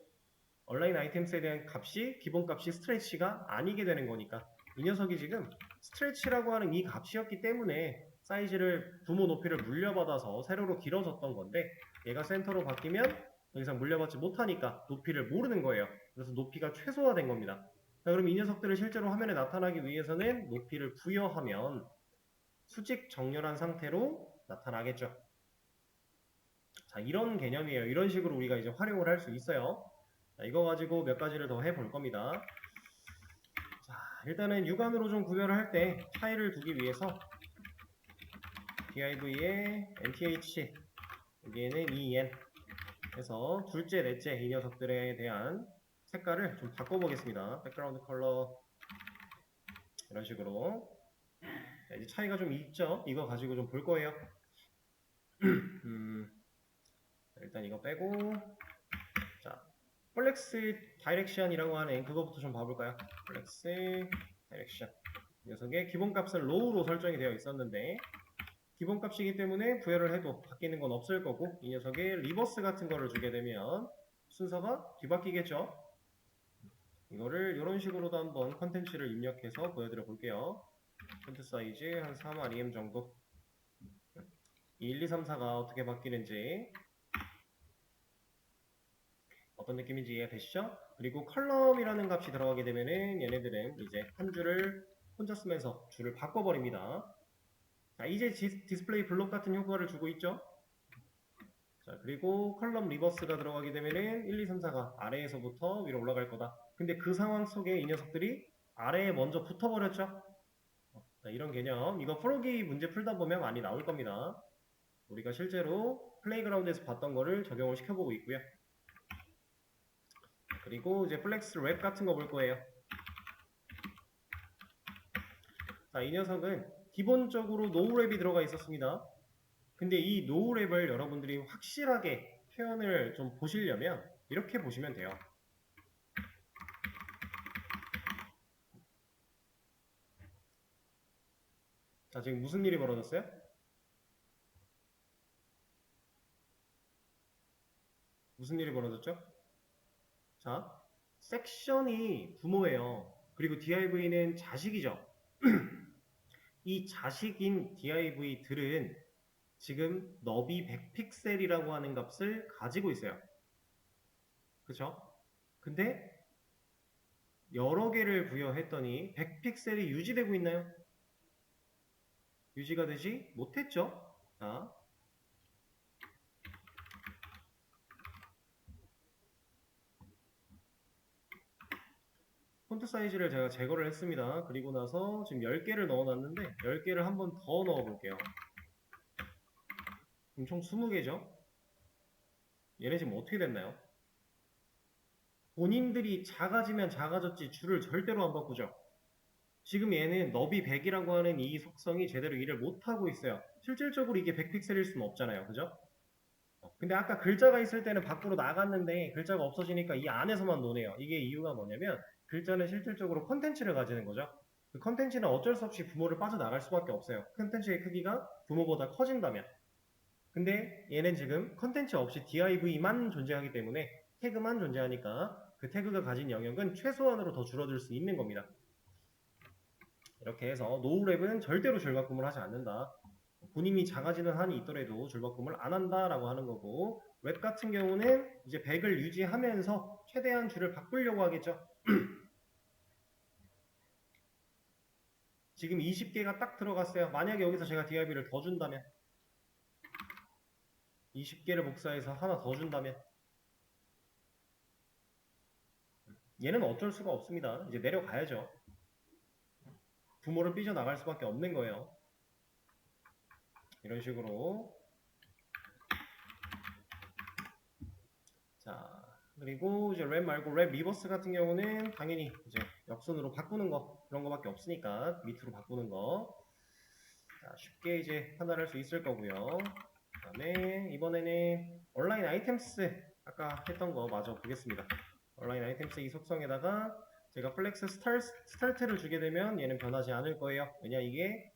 온라인 아이템스에 대한 값이 기본값이 스트레치가 아니게 되는 거니까 이 녀석이 지금 스트레치라고 하는 이 값이었기 때문에 사이즈를 부모 높이를 물려받아서 세로로 길어졌던 건데 얘가 센터로 바뀌면 더 이상 물려받지 못하니까 높이를 모르는 거예요. 그래서 높이가 최소화된 겁니다. 자, 그럼 이 녀석들을 실제로 화면에 나타나기 위해서는 높이를 부여하면 수직 정렬한 상태로 나타나겠죠. 자, 이런 개념이에요. 이런 식으로 우리가 이제 활용을 할 수 있어요. 자, 이거 가지고 몇 가지를 더 해볼 겁니다. 자, 일단은 육안으로 좀 구별을 할 때 차이를 두기 위해서 div에 nth 여기에는 en 해서 둘째, 넷째 이 녀석들에 대한 색깔을 좀 바꿔보겠습니다. 백그라운드 컬러 이런 식으로 자, 이제 차이가 좀 있죠? 이거 가지고 좀 볼 거예요. 일단 이거 빼고 자, 플렉스 다이렉션이라고 하는 그거부터 좀 봐볼까요? 플렉스 다이렉션 녀석의 기본값은 로우로 설정이 되어 있었는데 기본값이기 때문에 부여를 해도 바뀌는 건 없을 거고 이 녀석의 리버스 같은 거를 주게 되면 순서가 뒤바뀌겠죠. 이거를 이런 식으로도 한번 컨텐츠를 입력해서 보여드려 볼게요. 폰트 사이즈 한 3REM 정도 1, 2, 3, 4가 어떻게 바뀌는지 어떤 느낌인지 이해되시죠? 그리고 컬럼이라는 값이 들어가게 되면은 얘네들은 이제 한 줄을 혼자 쓰면서 줄을 바꿔버립니다. 자, 이제 디스플레이 블록 같은 효과를 주고 있죠? 자, 그리고 컬럼 리버스가 들어가게 되면은 1, 2, 3, 4가 아래에서부터 위로 올라갈 거다. 근데 그 상황 속에 이 녀석들이 아래에 먼저 붙어버렸죠? 자, 이런 개념. 이거 프로기 문제 풀다 보면 많이 나올 겁니다. 우리가 실제로 플레이그라운드에서 봤던 거를 적용을 시켜보고 있고요. 그리고 이제 플렉스 랩 같은 거 볼 거예요. 자, 이 녀석은 기본적으로 노우랩이 들어가 있었습니다. 근데 이 노우랩을 여러분들이 확실하게 표현을 좀 보시려면 이렇게 보시면 돼요. 자, 지금 무슨 일이 벌어졌어요? 무슨 일이 벌어졌죠? 자, 섹션이 부모예요. 그리고 div는 자식이죠. 이 자식인 div들은 지금 너비 100픽셀이라고 하는 값을 가지고 있어요. 그쵸? 근데 여러 개를 부여했더니 100픽셀이 유지되고 있나요? 유지가 되지 못했죠? 자, 폰트 사이즈를 제가 제거를 했습니다. 그리고 나서 지금 10개를 넣어놨는데 10개를 한 번 더 넣어볼게요. 그럼 총 20개죠? 얘네 지금 어떻게 됐나요? 본인들이 작아지면 작아졌지 줄을 절대로 안 바꾸죠. 지금 얘는 너비 100이라고 하는 이 속성이 제대로 일을 못하고 있어요. 실질적으로 이게 100픽셀일 수는 없잖아요. 그죠? 근데 아까 글자가 있을 때는 밖으로 나갔는데 글자가 없어지니까 이 안에서만 노네요. 이게 이유가 뭐냐면 글자는 실질적으로 컨텐츠를 가지는 거죠. 그 컨텐츠는 어쩔 수 없이 부모를 빠져나갈 수밖에 없어요. 컨텐츠의 크기가 부모보다 커진다면. 근데 얘는 지금 컨텐츠 없이 div만 존재하기 때문에 태그만 존재하니까 그 태그가 가진 영역은 최소한으로 더 줄어들 수 있는 겁니다. 이렇게 해서 노우랩은 절대로 줄바꿈을 하지 않는다. 본인이 작아지는 한이 있더라도 줄바꿈을 안 한다라고 하는 거고, 웹 같은 경우는 이제 100을 유지하면서 최대한 줄을 바꾸려고 하겠죠. 지금 20개가 딱 들어갔어요. 만약에 여기서 제가 div를 더 준다면 20개를 복사해서 하나 더 준다면 얘는 어쩔 수가 없습니다. 이제 내려가야죠. 부모를 삐져나갈 수밖에 없는 거예요. 이런 식으로. 자, 그리고 이제 랩 말고 랩 리버스 같은 경우는 당연히 이제 역순으로 바꾸는 거 그런 거밖에 없으니까 밑으로 바꾸는 거. 자, 쉽게 이제 판단할 수 있을 거고요. 그다음에 이번에는 온라인 아이템스 아까 했던 거 마저 보겠습니다. 온라인 아이템스 이 속성에다가 제가 플렉스 스타트를 주게 되면 얘는 변하지 않을 거예요. 왜냐 이게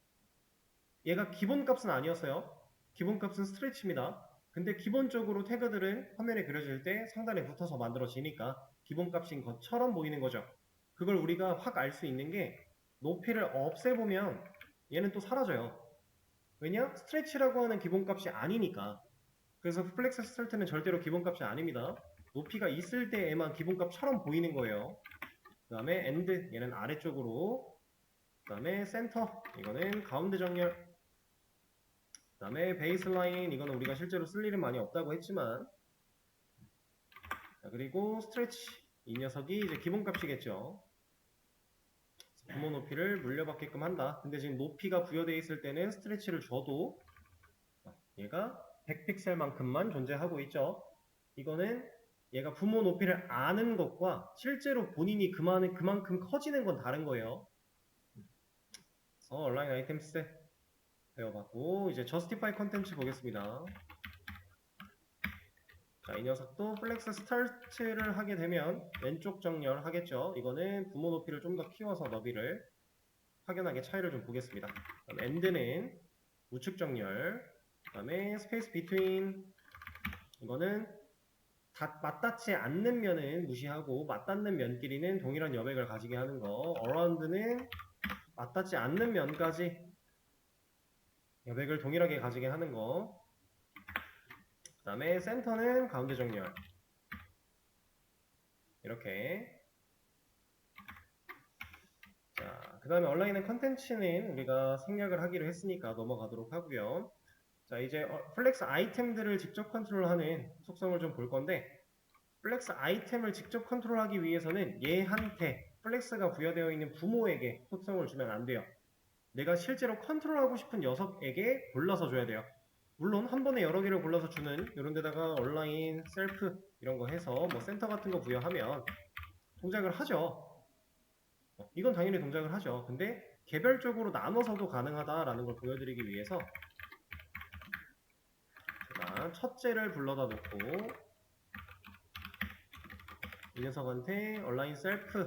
얘가 기본값은 아니었어요. 기본값은 스트레치입니다. 근데 기본적으로 태그들은 화면에 그려질 때 상단에 붙어서 만들어지니까 기본값인 것처럼 보이는 거죠. 그걸 우리가 확 알 수 있는 게 높이를 없애보면 얘는 또 사라져요. 왜냐? 스트레치라고 하는 기본값이 아니니까. 그래서 플렉스 스타트는 절대로 기본값이 아닙니다. 높이가 있을 때에만 기본값처럼 보이는 거예요. 그 다음에 엔드 얘는 아래쪽으로, 그 다음에 센터 이거는 가운데 정렬, 그 다음에 베이스라인 이거는 우리가 실제로 쓸 일은 많이 없다고 했지만, 자, 그리고 스트레치 이 녀석이 이제 기본값이겠죠. 부모 높이를 물려받게끔 한다. 근데 지금 높이가 부여되어 있을 때는 스트레치를 줘도 얘가 100픽셀만큼만 존재하고 있죠. 이거는 얘가 부모 높이를 아는 것과 실제로 본인이 그만큼 커지는 건 다른 거예요. 그래서 온라인 아이템스 배워봤고 이제 저스티파이 컨텐츠 보겠습니다. 자, 이 녀석도 플렉스 스타트를 하게 되면 왼쪽 정렬 하겠죠. 이거는 부모 높이를 좀 더 키워서 너비를 확연하게 차이를 좀 보겠습니다. 그다음 엔드는 우측 정렬, 그 다음에 스페이스 비트윈 이거는 맞닿지 않는 면은 무시하고 맞닿는 면끼리는 동일한 여백을 가지게 하는 거. 어라운드는 맞닿지 않는 면까지 여백을 동일하게 가지게 하는 거. 그 다음에 센터는 가운데 정렬. 이렇게. 자, 그 다음에 얼라인의 컨텐츠는 우리가 생략을 하기로 했으니까 넘어가도록 하고요. 자, 이제 플렉스 아이템들을 직접 컨트롤하는 속성을 좀 볼 건데, 플렉스 아이템을 직접 컨트롤하기 위해서는 얘한테 플렉스가 부여되어 있는 부모에게 속성을 주면 안 돼요. 내가 실제로 컨트롤하고 싶은 녀석에게 골라서 줘야 돼요. 물론 한 번에 여러 개를 골라서 주는 이런 데다가 온라인, 셀프 이런 거 해서 뭐 센터 같은 거 부여하면 동작을 하죠. 이건 당연히 동작을 하죠. 근데 개별적으로 나눠서도 가능하다라는 걸 보여드리기 위해서 제가 첫째를 불러다 놓고 이 녀석한테 온라인 셀프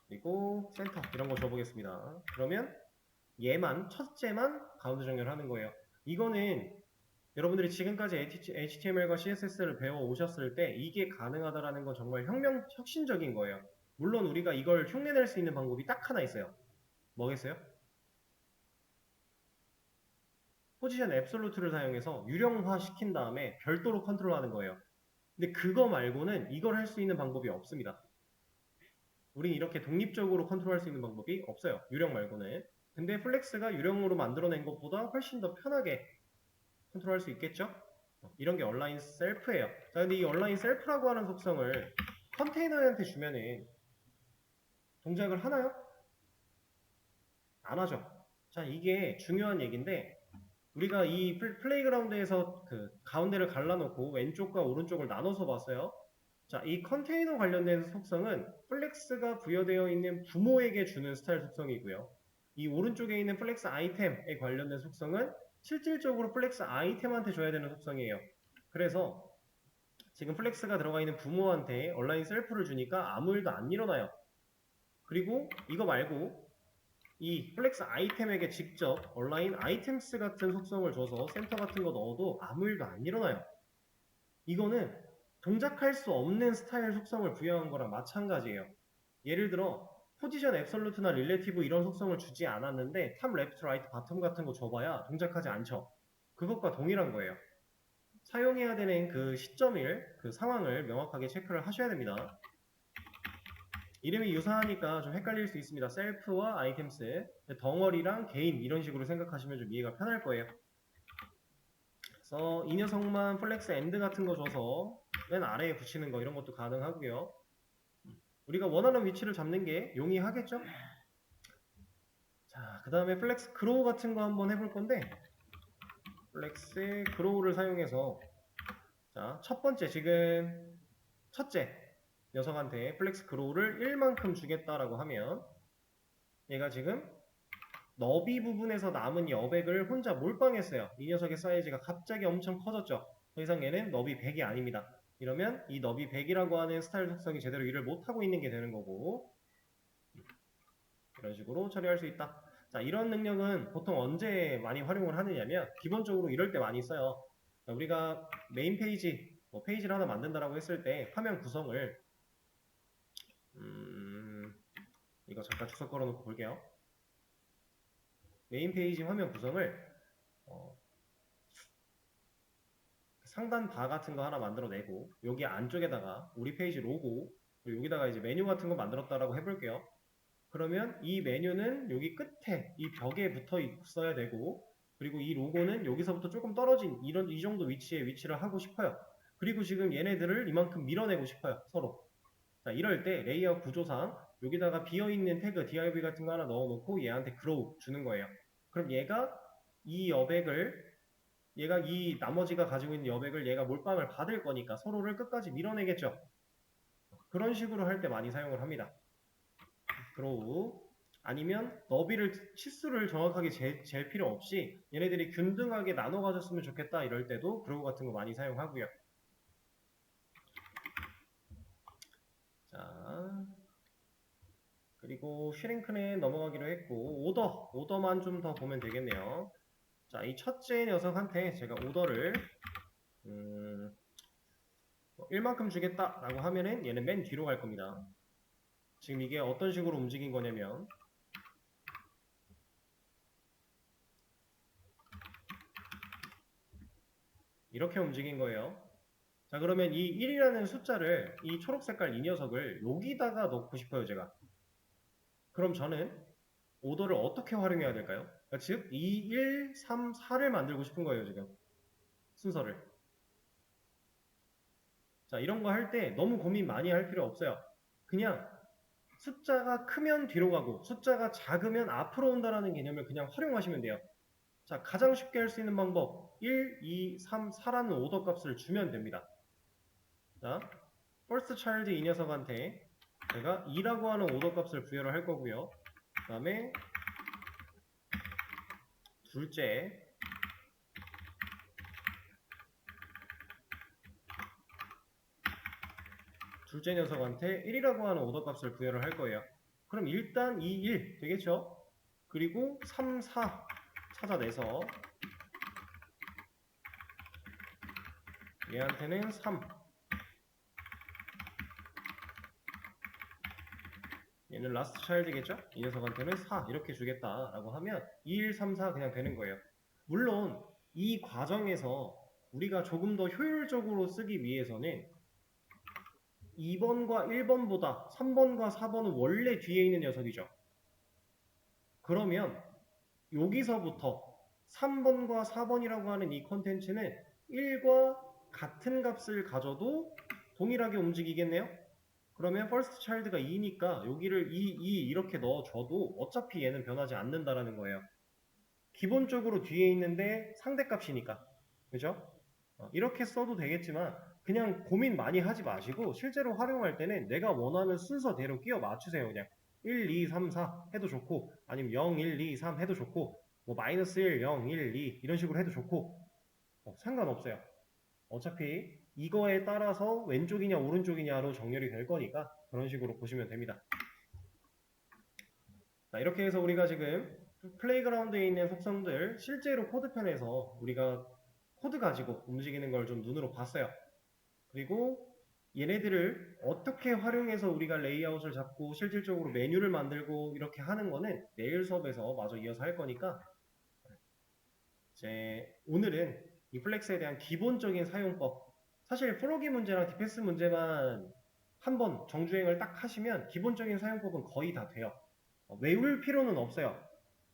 그리고 센터 이런 거 줘보겠습니다. 그러면 얘만 첫째만 가운데 정렬하는 거예요. 이거는 여러분들이 지금까지 HTML과 CSS를 배워 오셨을 때 이게 가능하다라는 건 정말 혁신적인 거예요. 물론 우리가 이걸 흉내낼 수 있는 방법이 딱 하나 있어요. 뭐겠어요? 포지션 앱솔루트를 사용해서 유령화 시킨 다음에 별도로 컨트롤하는 거예요. 근데 그거 말고는 이걸 할 수 있는 방법이 없습니다. 우린 이렇게 독립적으로 컨트롤할 수 있는 방법이 없어요. 유령 말고는. 근데 플렉스가 유령으로 만들어낸 것보다 훨씬 더 편하게 컨트롤할 수 있겠죠? 이런 게 온라인 셀프예요. 자, 근데 이 온라인 셀프라고 하는 속성을 컨테이너한테 주면은 동작을 하나요? 안 하죠. 자, 이게 중요한 얘기인데 우리가 이 플레이그라운드에서 그 가운데를 갈라놓고 왼쪽과 오른쪽을 나눠서 봤어요. 자, 이 컨테이너 관련된 속성은 플렉스가 부여되어 있는 부모에게 주는 스타일 속성이고요. 이 오른쪽에 있는 플렉스 아이템에 관련된 속성은 실질적으로 플렉스 아이템한테 줘야 되는 속성이에요. 그래서 지금 플렉스가 들어가 있는 부모한테 온라인 셀프를 주니까 아무 일도 안 일어나요. 그리고 이거 말고 이 플렉스 아이템에게 직접 온라인 아이템스 같은 속성을 줘서 센터 같은 거 넣어도 아무 일도 안 일어나요. 이거는 동작할 수 없는 스타일 속성을 부여한 거랑 마찬가지예요. 예를 들어 포지션 앱솔루트나 릴레티브 이런 속성을 주지 않았는데 탑, 레프트, 라이트, 바텀 같은 거 줘봐야 동작하지 않죠. 그것과 동일한 거예요. 사용해야 되는 그 시점일, 그 상황을 명확하게 체크를 하셔야 됩니다. 이름이 유사하니까 좀 헷갈릴 수 있습니다. 셀프와 아이템스, 덩어리랑 개인 이런 식으로 생각하시면 좀 이해가 편할 거예요. 그래서 이 녀석만 플렉스 엔드 같은 거 줘서 맨 아래에 붙이는 거 이런 것도 가능하고요. 우리가 원하는 위치를 잡는 게 용이하겠죠? 자, 그 다음에 플렉스 그로우 같은 거 한번 해볼 건데 플렉스 그로우를 사용해서 자, 첫 번째 지금 첫째 녀석한테 플렉스 그로우를 1만큼 주겠다라고 하면 얘가 지금 너비 부분에서 남은 여백을 혼자 몰빵했어요. 이 녀석의 사이즈가 갑자기 엄청 커졌죠. 더 이상 얘는 너비 100이 아닙니다. 이러면 이 너비 100이라고 하는 스타일 속성이 제대로 일을 못하고 있는 게 되는 거고 이런 식으로 처리할 수 있다. 자, 이런 능력은 보통 언제 많이 활용을 하느냐면 기본적으로 이럴 때 많이 써요. 우리가 메인 페이지, 페이지를 하나 만든다라고 했을 때 화면 구성을 이거 잠깐 주석 걸어놓고 볼게요. 메인 페이지 화면 구성을 상단 바 같은 거 하나 만들어내고 여기 안쪽에다가 우리 페이지 로고 그리고 여기다가 이제 메뉴 같은 거 만들었다라고 해볼게요. 그러면 이 메뉴는 여기 끝에 이 벽에 붙어 있어야 되고 그리고 이 로고는 여기서부터 조금 떨어진 이 정도 위치에 위치를 하고 싶어요. 그리고 지금 얘네들을 이만큼 밀어내고 싶어요. 서로. 자, 이럴 때 레이아웃 구조상 여기다가 비어있는 태그 div 같은 거 하나 넣어놓고 얘한테 grow 주는 거예요. 그럼 얘가 이 여백을 얘가 이 나머지가 가지고 있는 여백을 얘가 몰빵을 받을 거니까 서로를 끝까지 밀어내겠죠. 그런 식으로 할 때 많이 사용을 합니다. grow 아니면 너비를 치수를 정확하게 잴 필요 없이 얘네들이 균등하게 나눠 가졌으면 좋겠다 이럴 때도 grow 같은 거 많이 사용하고요. 자, 그리고 슈링크는 넘어가기로 했고 오더만 좀 더 보면 되겠네요. 자, 이 첫째 녀석한테 제가 오더를 1만큼 주겠다라고 하면은 얘는 맨 뒤로 갈 겁니다. 지금 이게 어떤 식으로 움직인 거냐면 이렇게 움직인 거예요. 자, 그러면 이 1이라는 숫자를, 이 초록 색깔 이 녀석을 여기다가 넣고 싶어요, 제가. 그럼 저는 오더를 어떻게 활용해야 될까요? 그러니까 즉, 2, 1, 3, 4를 만들고 싶은 거예요, 지금. 순서를. 자, 이런 거 할 때 너무 고민 많이 할 필요 없어요. 그냥 숫자가 크면 뒤로 가고 숫자가 작으면 앞으로 온다라는 개념을 그냥 활용하시면 돼요. 자, 가장 쉽게 할 수 있는 방법 1, 2, 3, 4라는 오더 값을 주면 됩니다. 자, first child 이 녀석한테 제가 2라고 하는 오더 값을 부여를 할 거고요. 그 다음에 둘째 녀석한테 1이라고 하는 오더 값을 부여를 할 거예요. 그럼 일단 2, 1 되겠죠? 그리고 3, 4 찾아내서 얘한테는 3, 얘는 라스트 차일드겠죠? 이 녀석한테는 4 이렇게 주겠다라고 하면 2, 1, 3, 4 그냥 되는 거예요. 물론 이 과정에서 우리가 조금 더 효율적으로 쓰기 위해서는 2번과 1번보다 3번과 4번은 원래 뒤에 있는 녀석이죠. 그러면 여기서부터 3번과 4번이라고 하는 이 컨텐츠는 1과 같은 값을 가져도 동일하게 움직이겠네요? 그러면 first child가 2니까 여기를 2 이렇게 넣어줘도 어차피 얘는 변하지 않는다라는 거예요. 기본적으로 뒤에 있는데 상대값이니까. 그죠? 이렇게 써도 되겠지만 그냥 고민 많이 하지 마시고 실제로 활용할 때는 내가 원하는 순서대로 끼워 맞추세요. 그냥 1, 2, 3, 4 해도 좋고 아니면 0, 1, 2, 3 해도 좋고 뭐 마이너스 1, 0, 1, 2 이런 식으로 해도 좋고 상관없어요. 어차피 이거에 따라서 왼쪽이냐 오른쪽이냐로 정렬이 될 거니까 그런 식으로 보시면 됩니다. 자, 이렇게 해서 우리가 지금 플레이그라운드에 있는 속성들 실제로 코드편에서 우리가 코드 가지고 움직이는 걸 좀 눈으로 봤어요. 그리고 얘네들을 어떻게 활용해서 우리가 레이아웃을 잡고 실질적으로 메뉴를 만들고 이렇게 하는 거는 내일 수업에서 마저 이어서 할 거니까 이제 오늘은 이 플렉스에 대한 기본적인 사용법, 사실 프로기 문제랑 디펜스 문제만 한번 정주행을 딱 하시면 기본적인 사용법은 거의 다 돼요. 외울 필요는 없어요.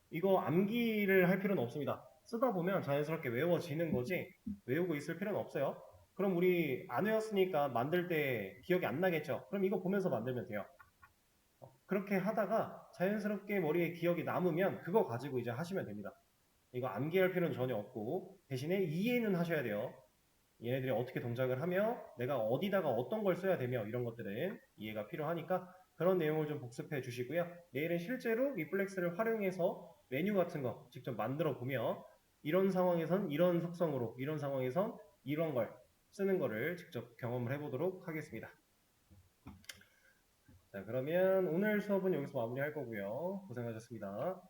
이거 암기를 할 필요는 없습니다. 쓰다 보면 자연스럽게 외워지는 거지 외우고 있을 필요는 없어요. 그럼 우리 안 외웠으니까 만들 때 기억이 안 나겠죠? 그럼 이거 보면서 만들면 돼요. 그렇게 하다가 자연스럽게 머리에 기억이 남으면 그거 가지고 이제 하시면 됩니다. 이거 암기할 필요는 전혀 없고 대신에 이해는 하셔야 돼요. 얘네들이 어떻게 동작을 하며 내가 어디다가 어떤 걸 써야 되며 이런 것들은 이해가 필요하니까 그런 내용을 좀 복습해 주시고요. 내일은 실제로 리플렉스를 활용해서 메뉴 같은 거 직접 만들어 보며 이런 상황에선 이런 속성으로 이런 상황에선 이런 걸 쓰는 거를 직접 경험을 해보도록 하겠습니다. 자, 그러면 오늘 수업은 여기서 마무리할 거고요. 고생하셨습니다.